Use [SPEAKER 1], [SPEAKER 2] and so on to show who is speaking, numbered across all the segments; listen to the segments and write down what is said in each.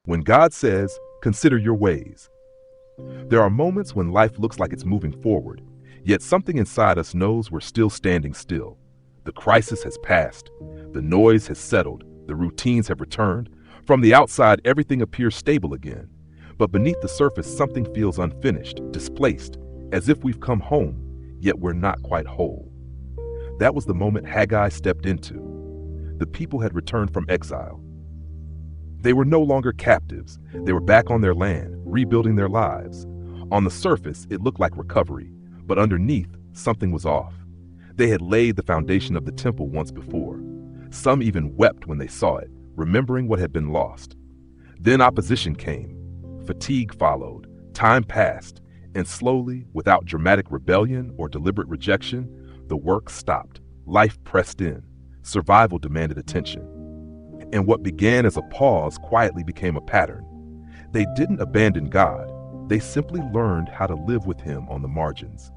[SPEAKER 1] When God says, consider your ways. There are moments when life looks like it's moving forward, yet something inside us knows we're still standing still. The crisis has passed. The noise has settled. The routines have returned. From the outside, everything appears stable again. But beneath the surface, something feels unfinished, displaced, as if we've come home, yet we're not quite whole. That was the moment Haggai stepped into. The people had returned from exile. They were no longer captives. They were back on their land, rebuilding their lives. On the surface, it looked like recovery, but underneath, something was off. They had laid the foundation of the temple once before. Some even wept when they saw it, remembering what had been lost. Then opposition came. Fatigue followed. Time passed, and slowly, without dramatic rebellion or deliberate rejection, the work stopped. Life pressed in. Survival demanded attention. And what began as a pause quietly became a pattern. They didn't abandon God. They simply learned how to live with Him on the margins.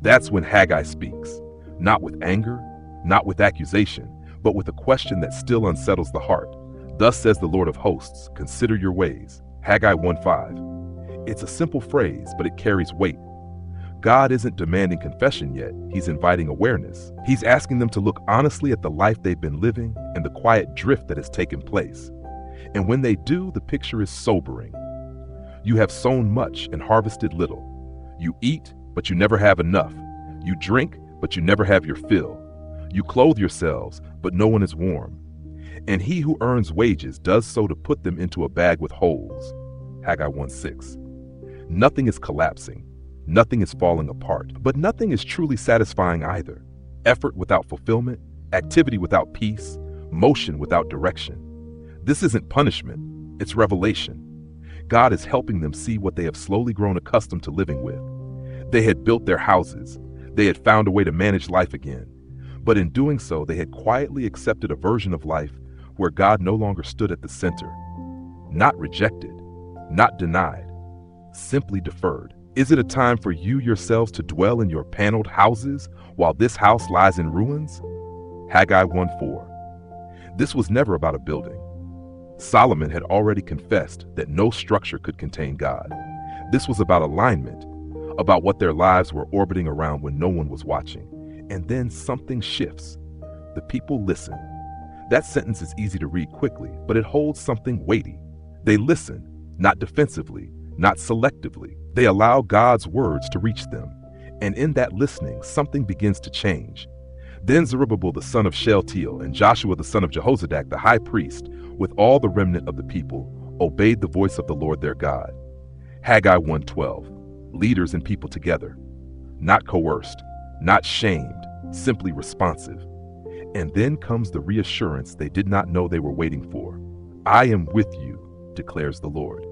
[SPEAKER 1] That's when Haggai speaks, not with anger, not with accusation, but with a question that still unsettles the heart. Thus says the Lord of hosts, consider your ways. Haggai 1:5. It's a simple phrase, but it carries weight. God isn't demanding confession yet. He's inviting awareness. He's asking them to look honestly at the life they've been living and the quiet drift that has taken place. And when they do, the picture is sobering. You have sown much and harvested little. You eat, but you never have enough. You drink, but you never have your fill. You clothe yourselves, but no one is warm. And he who earns wages does so to put them into a bag with holes. Haggai 1:6. Nothing is collapsing. Nothing is falling apart, but nothing is truly satisfying either. Effort without fulfillment, activity without peace, motion without direction. This isn't punishment, it's revelation. God is helping them see what they have slowly grown accustomed to living with. They had built their houses. They had found a way to manage life again. But in doing so, they had quietly accepted a version of life where God no longer stood at the center. Not rejected, not denied, simply deferred. Is it a time for you yourselves to dwell in your paneled houses while this house lies in ruins? Haggai 1:4. This was never about a building. Solomon had already confessed that no structure could contain God. This was about alignment, about what their lives were orbiting around when no one was watching. And then something shifts. The people listen. That sentence is easy to read quickly, but it holds something weighty. They listen, not defensively, not selectively. They allow God's words to reach them. And in that listening, something begins to change. Then Zerubbabel the son of Shealtiel and Joshua the son of Jehozadak the high priest, with all the remnant of the people, obeyed the voice of the Lord their God. Haggai 1:12. Leaders and people together. Not coerced, not shamed, simply responsive. And then comes the reassurance they did not know they were waiting for. I am with you, declares the Lord.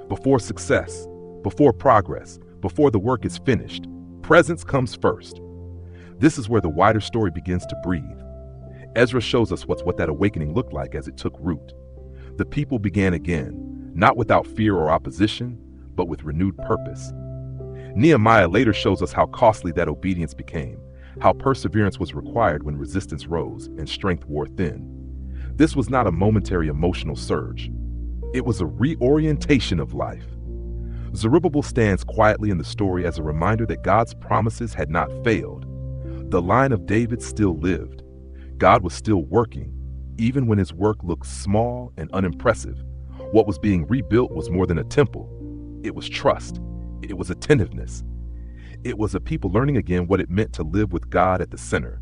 [SPEAKER 1] Before success, before progress, before the work is finished, presence comes first. This is where the wider story begins to breathe. Ezra shows us what that awakening looked like as it took root. The people began again, not without fear or opposition, but with renewed purpose. Nehemiah later shows us how costly that obedience became, how perseverance was required when resistance rose and strength wore thin. This was not a momentary emotional surge. It was a reorientation of life. Zerubbabel stands quietly in the story as a reminder that God's promises had not failed. The line of David still lived. God was still working, even when his work looked small and unimpressive. What was being rebuilt was more than a temple. It was trust. It was attentiveness. It was a people learning again what it meant to live with God at the center.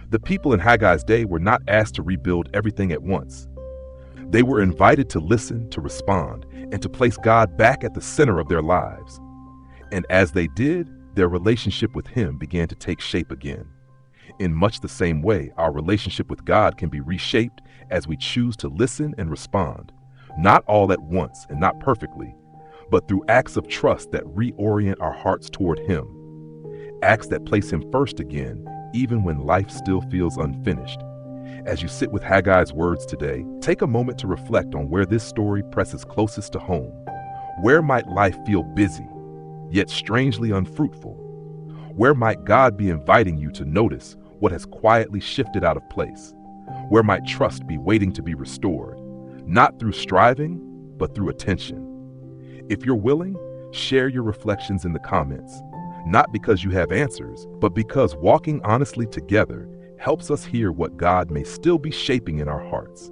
[SPEAKER 1] The people in Haggai's day were not asked to rebuild everything at once. They were invited to listen, to respond, and to place God back at the center of their lives. And as they did, their relationship with Him began to take shape again. In much the same way, our relationship with God can be reshaped as we choose to listen and respond, not all at once and not perfectly, but through acts of trust that reorient our hearts toward Him, acts that place Him first again, even when life still feels unfinished. As you sit with Haggai's words today, take a moment to reflect on where this story presses closest to home. Where might life feel busy, yet strangely unfruitful? Where might God be inviting you to notice what has quietly shifted out of place? Where might trust be waiting to be restored? not through striving, but through attention. If you're willing, share your reflections in the comments, not because you have answers, but because walking honestly together helps us hear what God may still be shaping in our hearts.